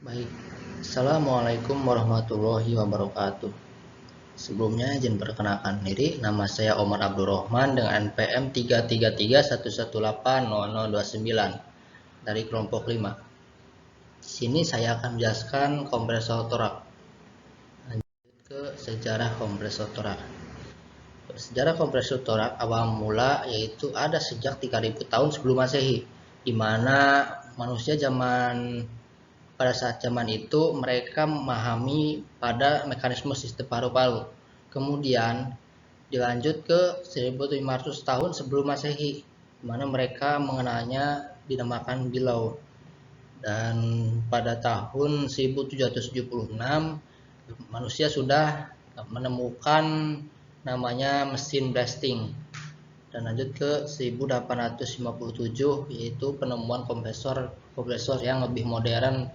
Baik, Assalamualaikum warahmatullahi wabarakatuh. Sebelumnya izin perkenalkan diri, nama saya Omar Abdurrahman dengan NPM 33311800029 dari kelompok 5. Di sini saya akan menjelaskan kompresor torak. Lanjut ke sejarah kompresor torak. Sejarah kompresor torak awal mula yaitu ada sejak 3000 tahun sebelum Masehi, di mana manusia pada saat zaman itu mereka memahami pada mekanisme sistem paru-paru. Kemudian dilanjut ke 1500 tahun sebelum Masehi, di mana mereka mengenalnya dinamakan bilau. Dan pada tahun 1776 manusia sudah menemukan namanya mesin blasting. Dan lanjut ke 1857 yaitu penemuan kompresor yang lebih modern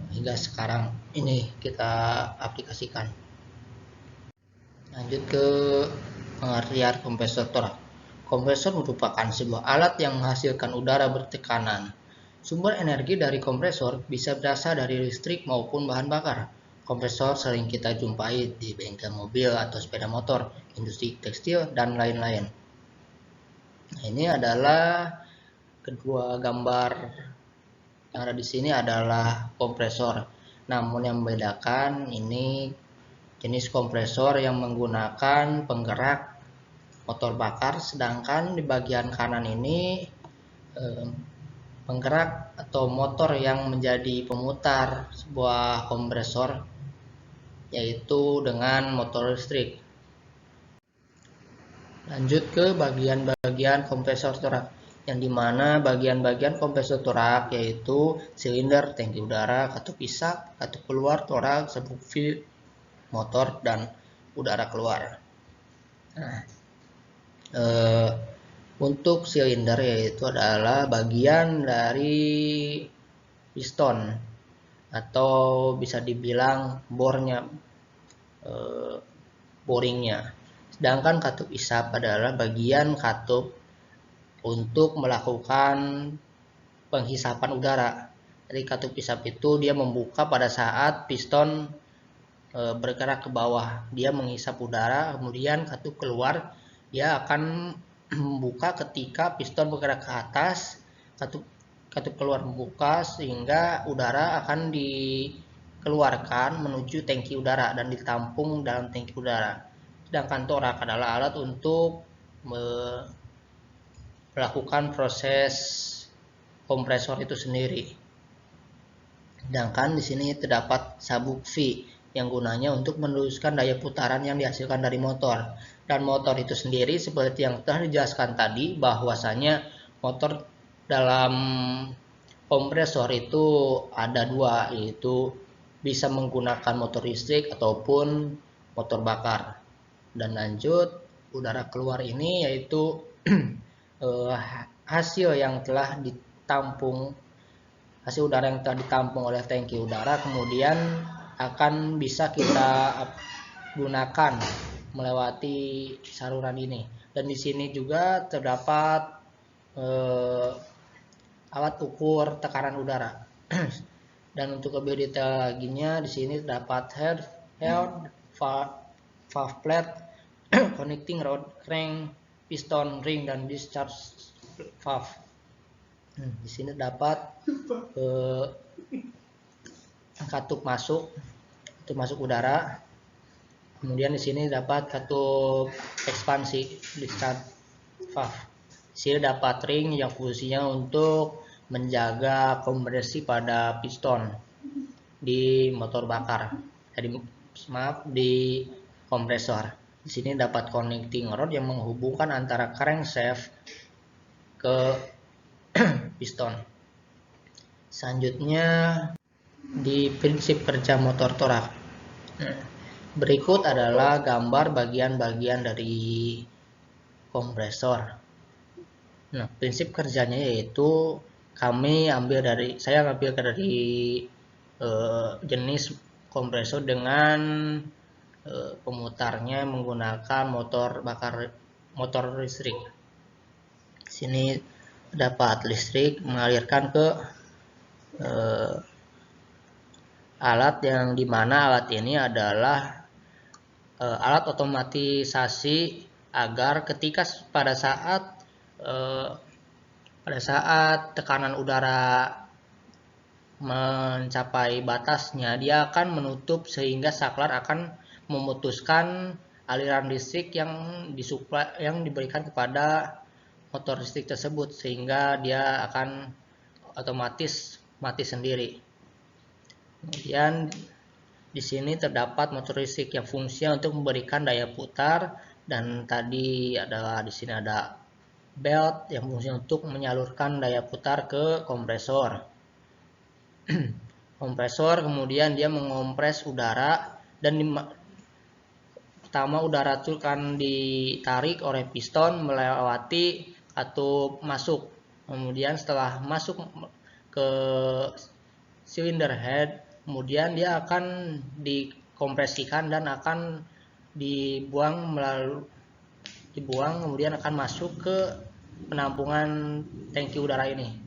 hingga sekarang ini kita aplikasikan. Lanjut ke pengertian kompresor torak. Kompresor merupakan sebuah alat yang menghasilkan udara bertekanan. Sumber energi dari kompresor bisa berasal dari listrik maupun bahan bakar. Kompresor sering kita jumpai di bengkel mobil atau sepeda motor, industri tekstil, dan lain-lain. Nah, ini adalah kedua gambar yang ada di sini adalah kompresor. Namun yang membedakan ini jenis kompresor yang menggunakan penggerak motor bakar, sedangkan di bagian kanan ini penggerak atau motor yang menjadi pemutar sebuah kompresor, yaitu dengan motor listrik. Lanjut ke bagian-bagian kompresor torak, yang dimana bagian-bagian kompresor torak yaitu silinder, tangki udara, katup isap, katup keluar torak, sabuk V, motor, dan udara keluar. Nah, untuk silinder yaitu adalah bagian dari piston atau bisa dibilang bornya, boringnya. Sedangkan katup isap adalah bagian katup untuk melakukan penghisapan udara. Jadi katup isap itu dia membuka pada saat piston bergerak ke bawah, dia menghisap udara, kemudian katup keluar dia akan membuka ketika piston bergerak ke atas, katup keluar membuka sehingga udara akan dikeluarkan menuju tangki udara dan ditampung dalam tangki udara. Sedangkan torak adalah alat untuk melakukan proses kompresor itu sendiri. Sedangkan di sini terdapat sabuk V yang gunanya untuk meneruskan daya putaran yang dihasilkan dari motor. Dan motor itu sendiri seperti yang telah dijelaskan tadi, bahwasanya motor dalam kompresor itu ada dua, yaitu bisa menggunakan motor listrik ataupun motor bakar. Dan lanjut, udara keluar ini yaitu hasil yang telah ditampung, hasil udara yang telah ditampung oleh tangki udara, kemudian akan bisa kita gunakan melewati saluran ini. Dan di sini juga terdapat alat ukur tekanan udara. Dan untuk lebih detail laginya di sini terdapat head, valve plate, connecting rod, crank, piston, ring, dan discharge valve. Di sini dapat katup masuk udara. Kemudian di sini dapat katup ekspansi, discharge valve. Di sini dapat ring yang fungsinya untuk menjaga kompresi pada piston di motor bakar. Di kompresor. Di sini dapat connecting rod yang menghubungkan antara crankshaft ke piston. Selanjutnya di prinsip kerja motor torak. Berikut adalah gambar bagian-bagian dari kompresor. Nah, prinsip kerjanya yaitu saya ambil dari jenis kompresor dengan pemutarnya menggunakan motor listrik. Sini dapat listrik mengalirkan ke alat yang dimana alat ini adalah alat otomatisasi agar ketika pada saat tekanan udara mencapai batasnya, dia akan menutup sehingga saklar akan memutuskan aliran listrik yang diberikan kepada motor listrik tersebut, sehingga dia akan otomatis mati sendiri. Kemudian di sini terdapat motor listrik yang fungsinya untuk memberikan daya putar, dan tadi di sini ada belt yang fungsinya untuk menyalurkan daya putar ke kompresor. Kompresor kemudian dia mengompres udara, dan pertama udara itu kan ditarik oleh piston melewati katup masuk. Kemudian setelah masuk ke cylinder head, kemudian dia akan dikompresikan dan akan dibuang kemudian akan masuk ke penampungan tangki udara ini.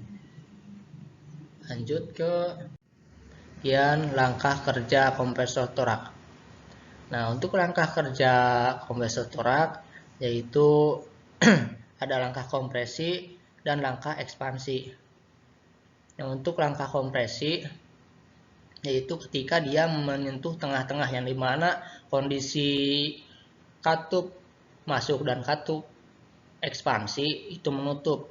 Lanjut ke langkah kerja kompresor torak. Nah, untuk langkah kerja kompresor torak yaitu ada langkah kompresi dan langkah ekspansi. Yang untuk langkah kompresi yaitu ketika dia menyentuh tengah-tengah, yang dimana kondisi katup masuk dan katup ekspansi itu menutup.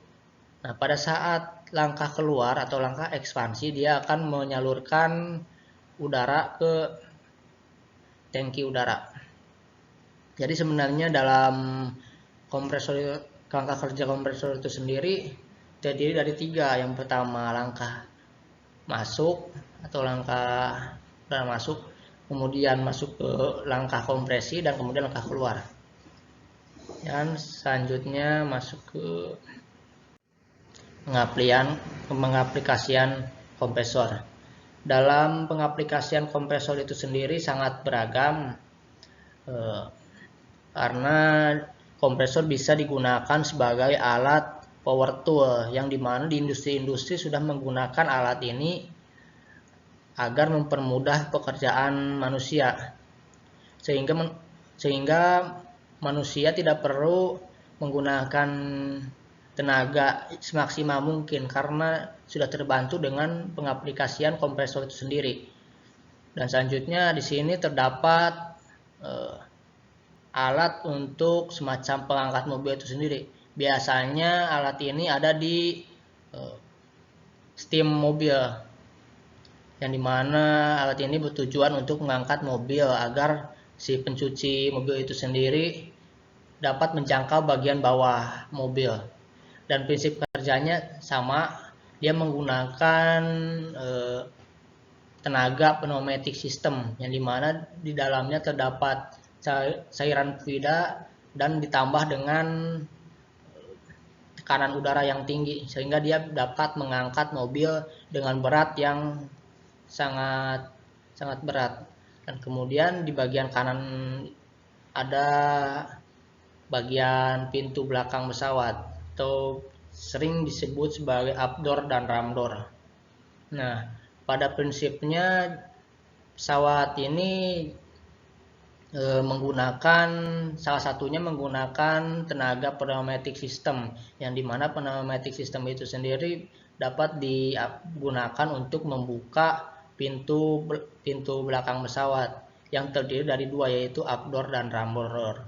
Nah, pada saat langkah keluar atau langkah ekspansi, dia akan menyalurkan udara ke tangki udara. Jadi sebenarnya dalam langkah kerja kompresor itu sendiri terdiri dari 3. Yang pertama langkah masuk atau langkah udara masuk, kemudian masuk ke langkah kompresi, dan kemudian langkah keluar. Dan selanjutnya masuk ke pengaplikasian kompresor. Dalam pengaplikasian kompresor itu sendiri sangat beragam, karena kompresor bisa digunakan sebagai alat power tool, yang dimana di industri-industri sudah menggunakan alat ini agar mempermudah pekerjaan manusia, sehingga manusia tidak perlu menggunakan tenaga semaksimal mungkin karena sudah terbantu dengan pengaplikasian kompresor itu sendiri. Dan selanjutnya di sini terdapat alat untuk semacam pengangkat mobil itu sendiri. Biasanya alat ini ada di steam mobil, yang dimana alat ini bertujuan untuk mengangkat mobil agar si pencuci mobil itu sendiri dapat menjangkau bagian bawah mobil. Dan prinsip kerjanya sama, dia menggunakan tenaga pneumatic system, yang dimana di dalamnya terdapat cairan fluida dan ditambah dengan tekanan udara yang tinggi, sehingga dia dapat mengangkat mobil dengan berat yang sangat berat. Dan kemudian di bagian kanan ada bagian pintu belakang pesawat, atau sering disebut sebagai up door dan ram door. Nah, pada prinsipnya pesawat ini salah satunya menggunakan tenaga pneumatic system, yang dimana pneumatic system itu sendiri dapat digunakan untuk membuka pintu belakang pesawat yang terdiri dari 2, yaitu up door dan ram door.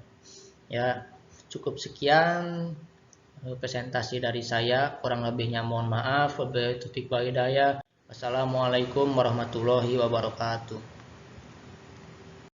Ya, cukup sekian presentasi dari saya, kurang lebihnya mohon maaf. Wabillahi taufiq wal hidayah. Wassalamualaikum warahmatullahi wabarakatuh.